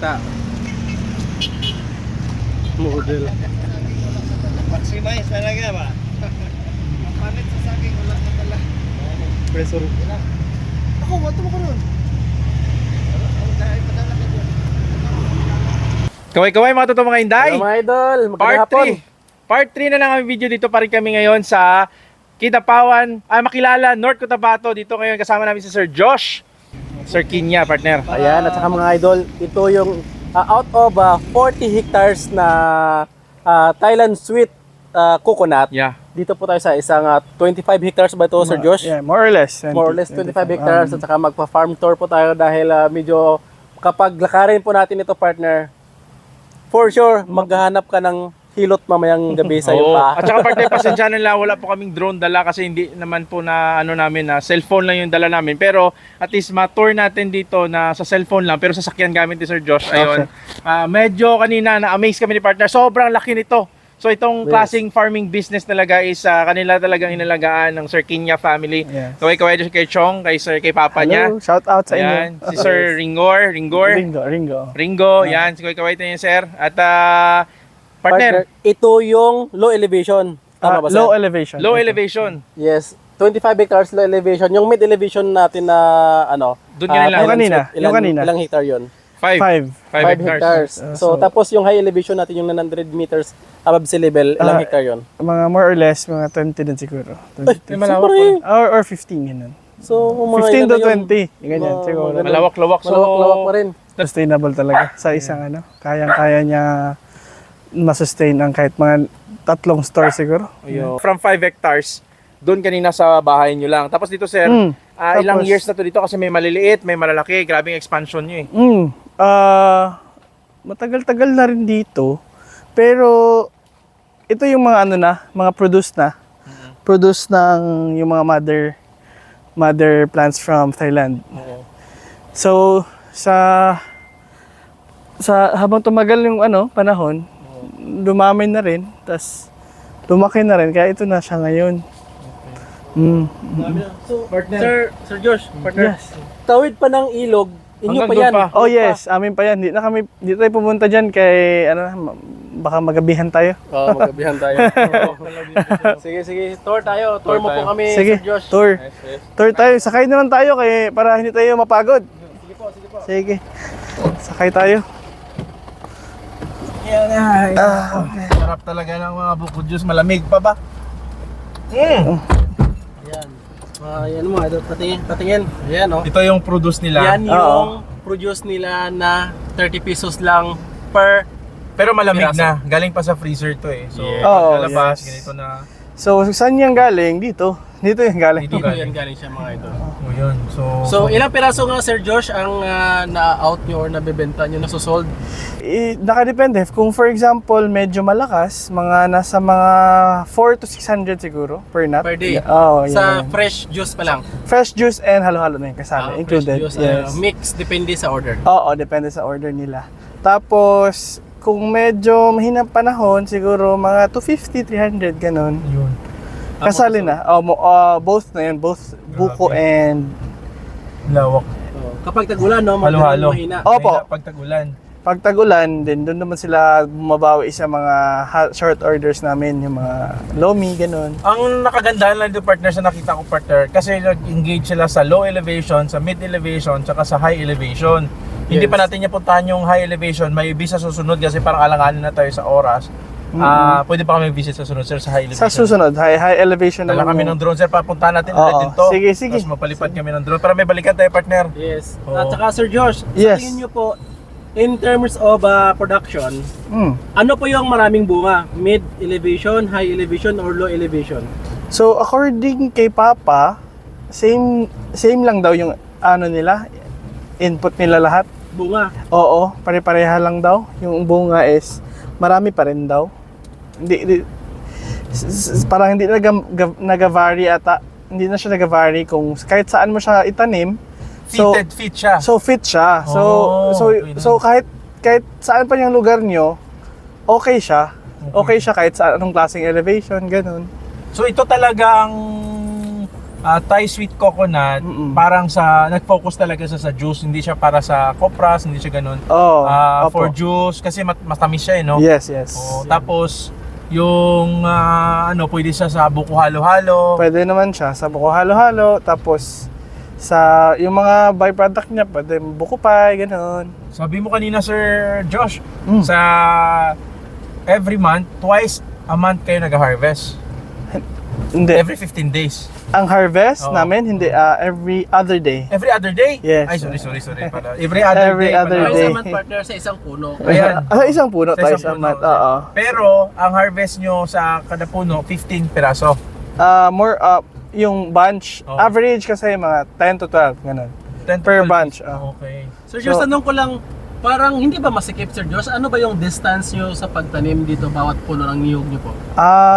bata. Model. Maximize talaga ba? Papanit sa saging, wala na pala. Pressure. Ako, wato mo ko nun. Kaway-kaway mga totoo mga Inday. Hello mga idol, magandang Part hapon. 3. Part 3 na lang ang video dito pa rin kami ngayon sa Kidapawan, Makilala, North Cotabato. Dito ngayon kasama namin si Sir Josh. Sir Kinya, partner. Ayan, at saka mga idol, ito yung out of 40 hectares na Thailand sweet coconut. Yeah. Dito po tayo sa isang 25 hectares ba ito, Sir Josh? Yeah, more or less. 20, More or less 25 hectares at saka magpa-farm tour po tayo dahil medyo kapag lakarin po natin ito, partner, for sure, maghahanap ka ng hilot mamayang gabi sa iyo Oo. pa. At saka partner, pasensya na lang, wala po kaming drone dala kasi hindi naman po na ano namin na cellphone lang yung dala namin. Pero at least ma-tour natin dito na sa cellphone lang pero sasakyan gamit ni Sir Josh. Ayun. Medyo kanina na-amaze kami ni partner. Sobrang laki nito. So itong klaseng farming business talaga is kanila talagang inalagaan ng Sir Kinya family. Yes. Kaway-kaway kay Chong, kay Papa niya. Hello, shout out sa Ayan, inyo. si Sir Ringor. Ringo. Yan, si kaway niya sir. At partner, ito yung low elevation. Tama ba, sir? Low elevation. low elevation. Yes. 25 hectares low elevation. Yung mid elevation natin na ano? Doon ka nila. Yung kanina, yung kanina. Ilang hectare yun? 5 5. Hectares. So, tapos yung high elevation natin yung 900 meters above sea level, ilang hectare yun? Mga more or less, mga 20 din siguro. 20. Super Or 15 ganun. So, mga 15 to ilan na yun? 20. Ganyan, siguro. Malawak-lawak. So, Malawak-lawak pa rin. Sustainable talaga sa isang ano. Kayang-kaya niya masustain ang kahit mga 3 store siguro. from 5 hectares, doon kanina sa bahay nyo lang. Tapos dito sir, ilang Tapos- years na to dito kasi may maliliit, may malalaki. Grabing expansion nyo eh. Matagal-tagal na rin dito. Pero ito yung mga ano na, mga produce na. Produce ng yung mga mother plants from Thailand. So sa habang tumagal yung panahon, dumami na rin, tas lumaki na rin kaya ito na siya ngayon. So, Partner. Sir Josh, partner. Yes. Tawid pa ng ilog, inyo Hanggang pa doon yan. pa. Oh yes, amin pa yan. Di tayo pumunta diyan kay baka magabihan tayo. Oo, magabihan tayo. Sige, tour tayo. Tour mo po kami, Sige, Sir Josh. tour. Tour tayo. Sakay na lang tayo para hindi tayo mapagod. Sige po. Sige. Sakay tayo. Sarap talaga ng mga buko juice. Malamig pa ba? Ayan. Ayan mo, patingin. Ayan, oh. Ito yung produce nila. Yan yung produce nila na 30 pesos lang per. Pero malamig Piraso. na. Galing pa sa freezer to eh. So, Oh, lalabas, yes. ganito na. So, saan yan galing? Dito. Dito yung galing. Dito. Dito yan galing siya, mga idol. Oh, yun. So, ilang piraso nga, Sir Josh, ang na-out nyo or nabibenta nyo, nasusold? Nakadepende. Kung for example, medyo malakas, nasa mga 4 to 600 siguro per nut. Per day? Oh, Sa yan. fresh juice pa lang? Fresh juice and halo-halo na yung kasama. Included. Fresh juice, Yes. mix, depende sa order. Oo, depende sa order nila. Tapos, kung medyo mahinang panahon, siguro mga 250, 300, ganun. Yun. Kasali na. Both na yun. Both buko and... Lawak. Kapag tag-ulan, no? Halo-halo. Mahina. Opo. Pag tag-ulan. Pag tag-ulan, din doon naman sila bumabawi sa mga short orders namin, yung mga lomi, ganun. Ang nakagandahan lang dito partner sa nakita ko partner kasi nag-engage sila sa low elevation, sa mid elevation, tsaka sa high elevation. Hindi pa natin niya puntahan yung high elevation, may visa susunod kasi parang alanganin na tayo sa oras. Pwede pa kami visit sa sunod sir sa high elevation. Sa susunod, high elevation Dala naman kami yung- ng drone sir, papuntahan natin Oo. ulit din to. Sige. Tapos mapalipad kami ng drone para may balikan tayo partner. Yes. Oo. At saka, Sir Josh, Yes. sa tingin nyo po, in terms of production, Mm. ano po yung maraming bunga? Mid elevation, high elevation, or low elevation? So, according kay Papa, same lang daw yung nila, input nila lahat. Bunga. Oo, pare-pareha lang daw. Yung bunga is marami pa rin daw. Parang hindi nag-vary ata. Hindi na siya nag-vary kung kahit saan mo siya itanim. Fit siya. So fit siya. Oh, So kahit saan pa yung lugar nyo, okay siya. Okay siya kahit sa anong klaseng elevation, ganun. So ito talagang Thai sweet coconut, Mm-mm. parang nag-focus talaga sa juice, hindi siya para sa kopras, hindi siya ganun. Oh, For opo. juice, kasi matamis siya no? Yes, yes. Tapos, yung pwede siya sa buko halo-halo. Pwede naman siya sa buko halo-halo, tapos sa yung mga byproduct niya, pwede buko pie, gano'n. Sabi mo kanina, Sir Josh, Mm. sa every month, twice a month kayo nag-harvest. Hindi. Every 15 days. Ang harvest Oo. namin, hindi, every other day. Every other day? Yes. Ay, sorry pala. Every other Every day other pala. day. Twice a month, partner, sa isang puno. Ayan. Isang puno, Sa tayo isang sa puno. mat. Oo. Pero, ang harvest nyo sa kada puno, 15 piraso. More, yung bunch, Oo. average kasi mga 10 to 12, gano'n. 10 to Per 12 bunch, pieces. Okay. Sir Josh, tanong ko lang, parang hindi ba masikip, Sir Josh? Ano ba yung distance nyo sa pagtanim dito bawat puno ng niyog nyo po?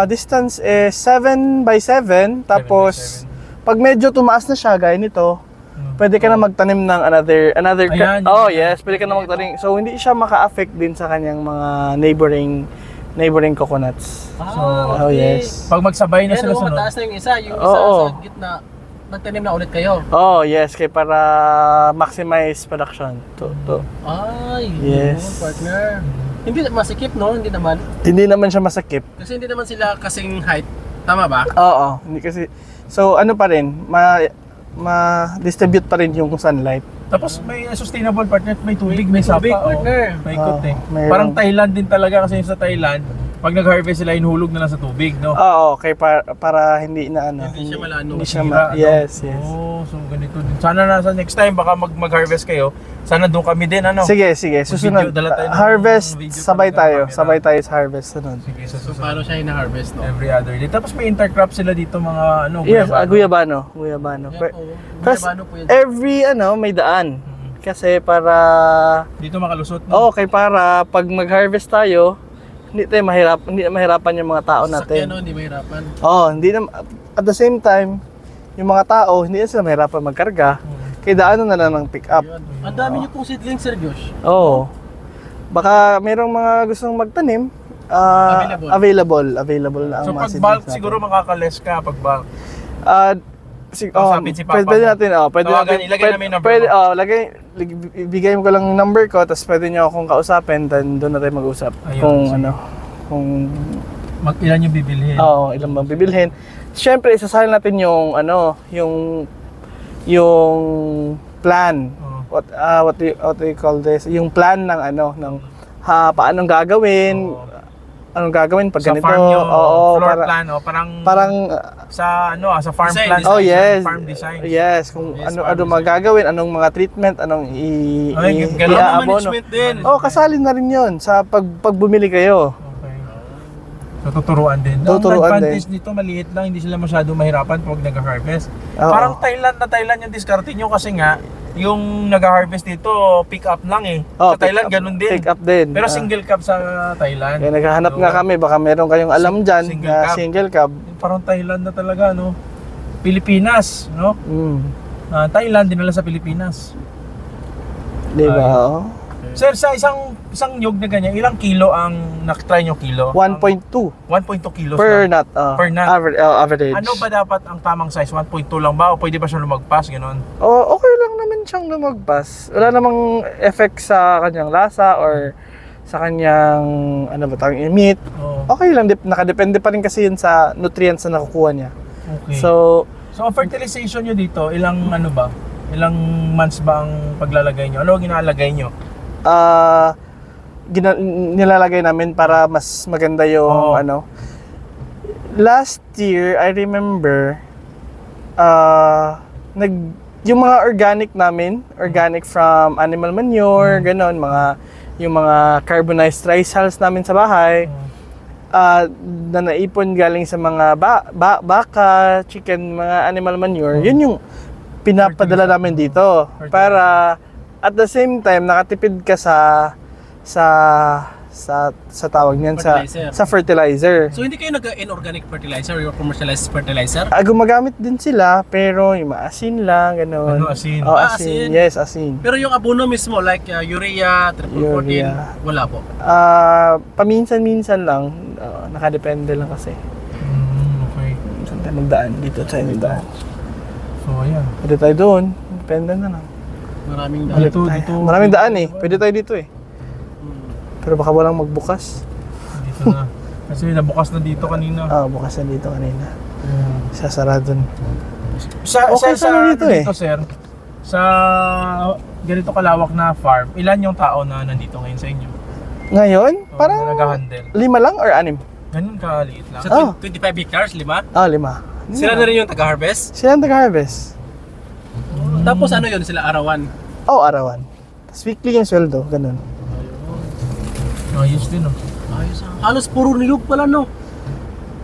Distance is 7 by 7, tapos 7 by 7. pag medyo tumaas na siya, gaya nito, pwede ka na magtanim ng another Ayan, oh yun. yes, pwede ka na magtanim. So hindi siya maka-affect din sa kanyang mga neighboring coconuts. Oh, yes. Pag magsabay na Ayan, sila oh, sunod. mataas na yung isa Oo. sa gitna. Nagtanim na ulit kayo. Oh, yes, kaya para maximize production. Ay, Yes. yun, partner. Hindi masikip, no? Hindi naman. Hindi naman siya masakip. Kasi hindi naman sila kasing height. Tama ba? Oo, hindi kasi so ano pa rin, ma-distribute pa rin yung sunlight. Tapos may sustainable partner, may tubig, may tubig, sapa. partner. May ikot eh. Mayroon. Parang Thailand din talaga kasi sa Thailand, pag nag-harvest sila, inuhulog na lang sa tubig, no? Oo, okay, para hindi na ano. Hindi siya malano. Hindi siya Sira, no? yes, yes. Oh, so ganito din. Sana na sa next time, baka mag-harvest kayo, sana doon kami din, ano? Sige, susunod. Video, dala tayo ng Harvest, video sabay talaga, tayo. camera. Sabay tayo sa harvest sunod. Sige, sa So, susunod. paano siya hina-harvest, no? Every other day. Tapos may intercrop sila dito mga ano, Yes, guyabano. guyabano. Yan po. Plus, Guyabano po yan. every may daan. Kasi para Dito makalusot, no? okay, para pag mag-harvest tayo, hindi na mahirapan yung mga tao Sasakyan, natin. no? Hindi mahirapan. Hindi na at the same time, yung mga tao hindi na sila mahirapan magkarga. Kaya daanan na lang ng pick up. Yun. Ang dami niyo pong seedlings, Sir Josh. Oo. Baka merong mga gustong magtanim, available na ang So mga pag seedlings bulk, natin. siguro makakales ka pag bulk. Kausapin si Papa pwede mo. natin, pwede Tawagan, natin, ilagay namin yung number pwede, mo. ibigay mo ko lang yung number ko, tapos pwede nyo akong kausapin, then doon na tayo mag-usap. Ayun, Kung sige. kung, Ilan yung bibilhin? ilang bang bibilhin. Siyempre, isasalin natin yung, yung plan. Oo. What do you call this? Yung plan ng paanong gagawin, Oo. anong gagawin pag Sa ganito. farm nyo, Oo, floor plan, parang parang sa farm Design, plan. oh yes. Farm design. Yes, kung Yes, ano farm mga gagawin, anong mga treatment, anong Ay, ganun Ano iabono. management din. Kasali na rin 'yon sa pag bumili kayo. Okay. So, tuturuan din. Tuturuan Ang advantage nito, maliit lang, hindi sila masyado mahirapan pag nag-harvest. Oo. Parang Thailand yung diskarte nyo kasi nga, yung nag-harvest dito, pick up lang eh. Sa Thailand, ganun din. Pick up din. Pero single cab sa Thailand. Kaya naghahanap So, nga kami, baka meron kayong alam dyan Single na cab. single cab. Parang Thailand na talaga, no? Pilipinas, no? Thailand, dinala sa Pilipinas. Di ba? Ay. Oh. Sir, sa isang nyug na ganyan, ilang kilo ang nak-try nyo kilo? 1.2 1.2 kilos per lang. nut. Per nut. Average. Ano ba dapat ang tamang size? 1.2 lang ba? O pwede ba siya lumagpas? Ganon. Okay lang naman siyang lumagpas. Wala namang effect sa kanyang lasa or sa kanyang meat. Oh, Okay lang, nakadepende pa rin kasi yun sa nutrients na nakukuha niya. okay. So, So, ang fertilization nyo dito, ilang months ba ang paglalagay nyo? Ano ang ginalagay nyo? nilalagay namin para mas maganda yung Oo. Last year, I remember, yung mga organic namin, organic from animal manure, ganon, yung mga carbonized rice hulls namin sa bahay, na naipon galing sa mga baka, chicken, mga animal manure, yun yung pinapadala namin dito para at the same time nakatipid ka sa tawag niyan Fertilizer. sa fertilizer. So, hindi kayo nag-inorganic fertilizer or commercialized fertilizer? Gumagamit din sila pero yung maasin lang ganon. Ano, asin? Oh, Asin. Yes, asin. Pero yung abono mismo, like urea, triple 14, Urea. wala po. Paminsan-minsan lang, nakadepende lang kasi. Okay. Minsan tayo magdaan dito sa inyo daan. So, ayan. Pwede tayo doon. Depende na lang. Maraming Balik Dito, tayo. dito. Maraming daan eh. Pwede tayo dito eh. Pero baka walang magbukas. Dito na. Kasi nabukas na dito kanina. Bukas na dito kanina. Sasarado na. Sa Okay sana dito eh. sir, sa ganito kalawak na farm, ilan yung tao na nandito ngayon sa inyo? Ngayon, O, parang na nag-handle. 5 lang or 6? Ganun kaliit lang. Sa Oh. 25 hectares, 5? 5. Sila na rin yung taga-harvest? Sila ang taga-harvest. Tapos ano yun, sila arawan? Arawan. Tapos weekly yung sweldo, ganun. Ayos din, oh. Ayos ah. Halos puro niyog pala, no?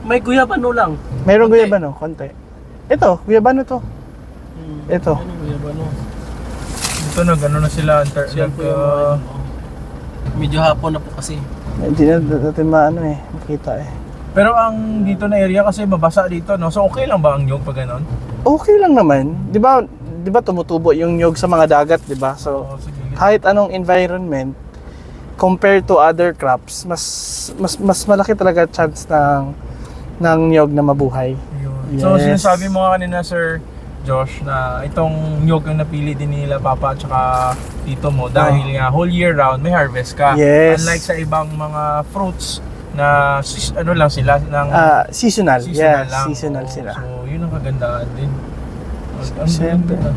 May guyabano lang. Mayroong Konti. guyabano, konti. Ito, guyabano to. Ito. Ano guyabano? Dito nag-ano na sila. Siya po yung mga ano. Medyo hapon na po kasi. Hindi na natin makita eh. Pero ang dito na area kasi mabasa dito, no? So okay lang ba ang nyog pag ganon? Okay lang naman. 'Di ba tumutubo yung nyog sa mga dagat, 'di ba? So Oo, sige. kahit anong environment compared to other crops, mas malaki talaga chance ng nyog na mabuhay. Ayun. So Yes. sinasabi mo nga kanina, Sir Josh, na itong nyog ang napili din nila Papa at saka tito mo dahil nga whole year round may harvest ka. Yes. Unlike sa ibang mga fruits na ano lang sila ng Seasonal. seasonal Yes, lang. seasonal Oo. sila. So yun ang kagandaan din. Ang Siyempre. ganda.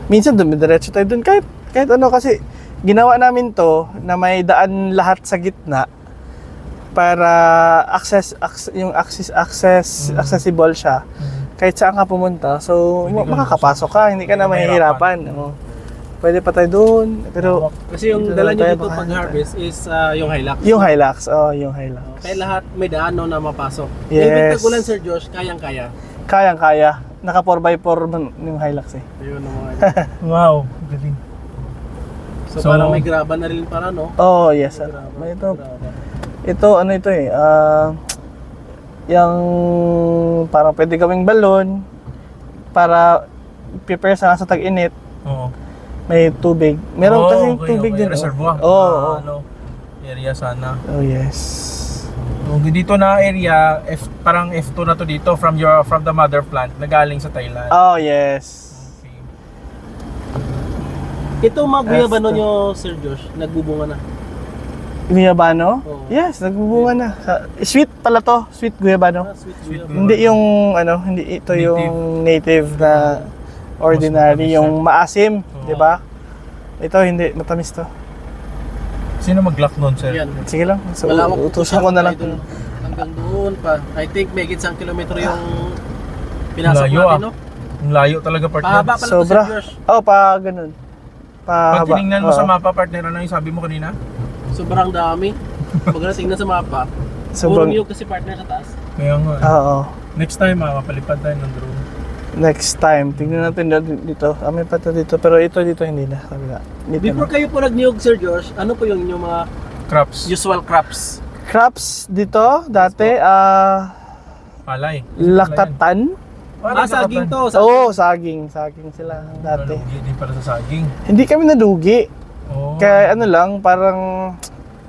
Minsan dumidiretso tayo dun kahit ano kasi ginawa namin to na may daan lahat sa gitna para accessible siya kahit saan ka pumunta. So Pwede ka makakapasok ka, hindi ka na mahihirapan. Oo. Pwede pa tayo doon, pero Kasi yung dito dala na nyo tayo, dito baka pag harvest is yung Hilux. yung Hilux, yung Hilux. Kaya lahat may daan no, na mapasok. Yes. Yung Bitagulan, Sir Josh, kayang-kaya. Kayang-kaya. Naka 4x4 man yung Hilux eh. Ayun ang mga Wow, galing. So, So, parang may graba na rin para, no? Oh, yes sir. Graba, May ito, graba. ito ano ito eh, yung parang pwede gawing balon para prepare sa tag-init. Oo. May tubig. Meron Oh, kasi okay, tubig okay. din. Reservoir. Oo. Ano, area sana. Oh, yes. So, dito na area, parang F2 na to dito from the mother plant na galing sa Thailand. Oh, yes. Okay. Ito mga guyabano nyo, Sir Josh, nagbubunga na. Guyabano? Oo. Yes, nagbubunga na. Sweet pala to. Sweet guyabano. Sweet Sweet guyabano. Hindi yung hindi ito Native. yung native na ordinary, Mas matamis yung maasim, Oo. 'di ba? Ito hindi matamis to. Sino mag-lock nun, sir? Yan. Sige lang. So Malawak po utusan siya, ko na lang. idol. Hanggang doon pa. I think may isang kilometro yung pinasok Layo, natin, no? Ang layo talaga, partner. Pahaba pala to, Sobra. Sir Josh. Oh, pa ganun. Pag Haba. tinignan mo Oo. sa mapa, partner, ano yung sabi mo kanina? Sobrang dami. Pag tingnan sa mapa, Sobrang puro niyog kasi partner sa taas. Kaya nga. Oo. Next time, mapalipad tayo ng drone. Next time, tingnan natin dito. May pa to dito, pero ito dito hindi na. Kabila. Dito Before na. kayo po nag-niyog, Sir Josh, ano po yung inyong mga Crops. usual crops? Crops dito dati Palay. laktatan. Saging to. Oo, saging sila dati. Nalugi din para sa saging. Hindi kami nadugi. Oh. Kaya ano lang, parang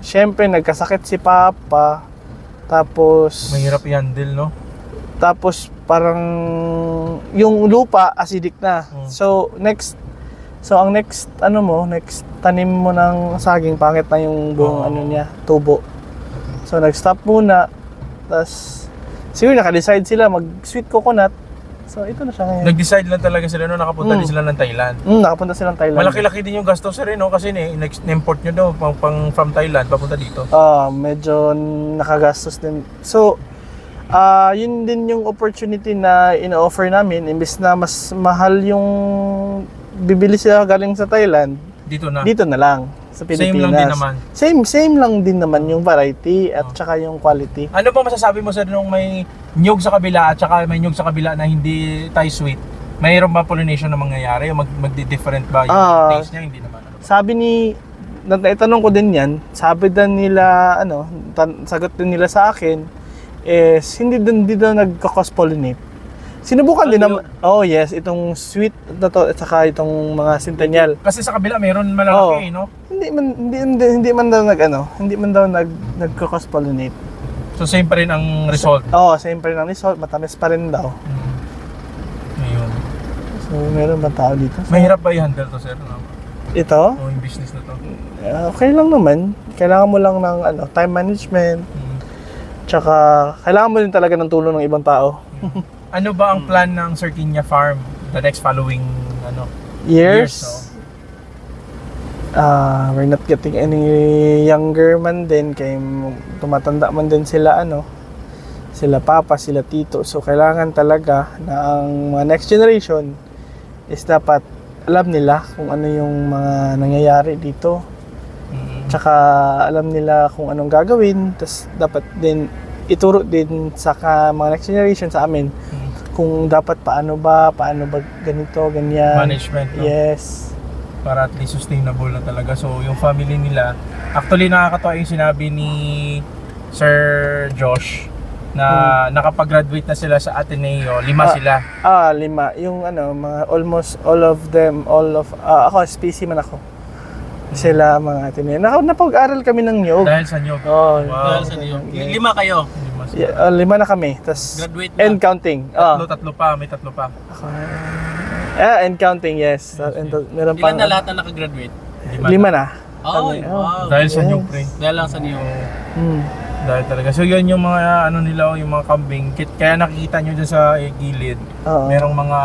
syempre nagkasakit si Papa. Tapos Mahirap i-handle, no? tapos parang yung lupa acidic na. Oh. So ang next tanim mo ng saging, pangit na yung buong Oh. niya, tubo. So nag-stop muna. Tapos siguro naka-decide sila mag-sweet coconut. So ito na siya ngayon. Nag-decide lang talaga sila, no? Nakapunta din sila ng Thailand. Nakapunta silang Thailand. Malaki-laki din yung gastos, sir, no? Kasi na-import nyo daw from Thailand, papunta dito. Medyo nakagastos din. So, yun din yung opportunity na ina-offer namin. Imbes na mas mahal yung bibili sila galing sa Thailand, Dito na. dito na lang sa Pilipinas. Same lang din naman. Same lang din naman yung variety at saka yung quality. Ano ba masasabi mo, sir, nung may nyug sa kabila at saka may nyug sa kabila na hindi Thai sweet? Mayroon ba pollination na mangyayari? Magdi-different ba yung taste niya? Hindi naman. Sabi naitanong ko din yan, sabi din nila, sagot din nila sa akin, is hindi daw nagko-cross-pollinate. Sinubukan din naman. Oh yes, itong sweet na to at saka itong mga centennial. Kasi sa kabila mayroon malalaki, no? Hindi man daw nagko-cross pollinate. So same pa rin ang result. Same pa rin ang result, matamis pa rin daw. Ayun. So So, meron ba tao dito? Mahirap ba i-handle to, sir? No? Ito? O yung business na to? Okay lang naman. Kailangan mo lang ng time management. Tsaka, kailangan mo din talaga ng tulong ng ibang tao. Ano ba ang plan ng Sir Kinya Farm the next following Years? no? We're not getting any younger man din. Kaya tumatanda man din sila, sila papa, sila tito. So, kailangan talaga na ang mga next generation is dapat alam nila kung ano yung mga nangyayari dito. Tsaka alam nila kung anong gagawin. Tapos dapat din ituro din sa mga next generation sa amin kung dapat paano ba ganito, ganyan. Management, no? Yes. Para at least sustainable na talaga. So, yung family nila, actually nakakatawa yung sinabi ni Sir Josh na nakapag-graduate na sila sa Ateneo, 5 sila. 5. Yung mga almost all of them, ako, SPC man ako. Sila mga Ateneo. Napag-aral kami ng nyog. Dahil sa nyog. Oh, Wow. Sa niyo. 5 kayo. 5 na kami. Tas Graduate na. and counting. Tatlo pa, may tatlo pa. And counting, yes. Meron pang Ilan na lahat na nakagraduate? 5 na. Oh, wow. Dahil sa Yes. nyog, pre. Dahil lang sa niyo. Dahil talaga. So, yun yung mga nila, yung mga kambing. Kaya nakikita nyo dyan sa gilid, Oo. merong mga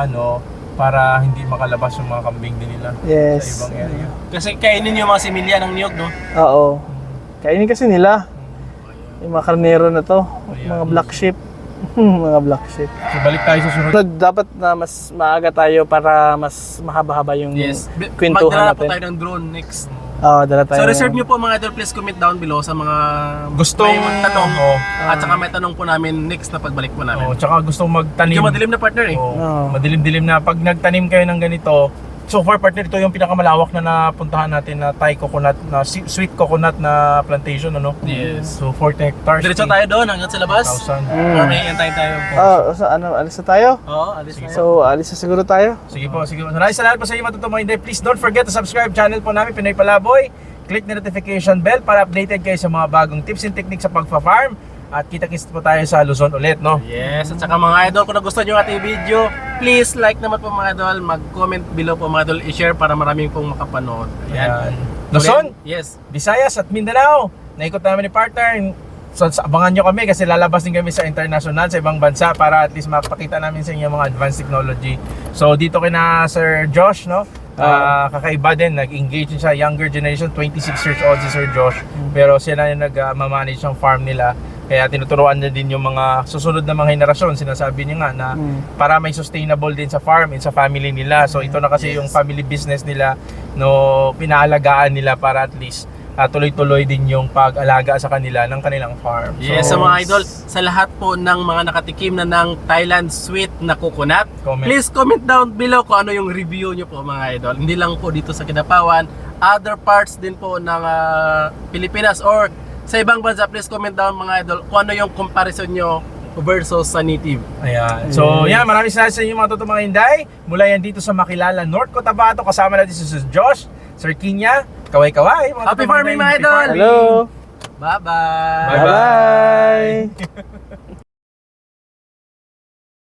para hindi makalabas yung mga kambing din nila Yes. sa ibang area. Kasi kainin yung mga similya ng niyog, no? Oo. Kainin kasi nila. Yung mga karnero na to. Mga black sheep. Mga black sheep. So, balik tayo sa sunod. Dapat na mas maaga tayo para mas mahaba-haba yung kwentuhan Magdala na po natin. tayo ng drone next. Oo, dala tayo. So reserve nyo po mga idol, please comment down below sa mga Gustong may magtanong. Oo. At saka may tanong po namin next na pagbalik po namin. Oh, tsaka gustong magtanim. Medyo madilim na partner eh. Oo, Oo. madilim-dilim na. Pag nagtanim kayo ng ganito, so far partner, ito yung pinakamalawak na napuntahan natin na Thai coconut, na sweet coconut na plantation, Yes. So 40 hectares. Diretso tayo doon hanggang sa labas. 1,000. Okay, antayin tayo po. So alis na tayo? Oo, alis na. So, alis na siguro tayo. Sige po, sige po. Maraming salamat po sa inyo matutuwa hindi. Please don't forget to subscribe channel po namin, Pinoy Palaboy. Click the notification bell para updated kayo sa mga bagong tips and techniques sa pagpa-farm. At kita-kits po tayo sa Luzon ulit, no? Yes, at saka mga idol, kung nagustuhan nyo ang ating video, please like naman po mga idol, mag-comment below po mga idol, i-share para maraming pong makapanood. Ayan. Luzon, Yes. Visayas at Mindanao. Naikot namin ni partner. So abangan nyo kami kasi lalabas din kami sa international, sa ibang bansa para at least mapakita namin sa inyo mga advanced technology. So dito kina Sir Josh, no? Kakaiba din, nag-engage din siya, younger generation, 26 years old si Sir Josh. Pero sila yung nag-manage ng farm nila. Kaya tinuturuan niya din yung mga susunod na mga henerasyon. Sinasabi niya nga na para may sustainable din sa farm and sa family nila. So ito na kasi yung family business nila, no, pinaalagaan nila para at least tuloy-tuloy din yung pag-alaga sa kanila ng kanilang farm. Yes, sa mga idol, sa lahat po ng mga nakatikim na ng Thailand sweet na coconut, Comment. please comment down below kung ano yung review nyo po mga idol. Hindi lang po dito sa Kidapawan, other parts din po ng Pilipinas or sa ibang bansa, please comment down mga idol kung ano yung comparison nyo versus sa native. Ayan. So, yan, maraming salamat sa inyo mga totoong mga hinday. Mula yan dito sa Makilala, North Cotabato. Kasama natin si Sir Josh, Sir Kinya, kaway-kaway. Happy farming mga idol! Hello! Bye-bye! Bye-bye. Bye-bye!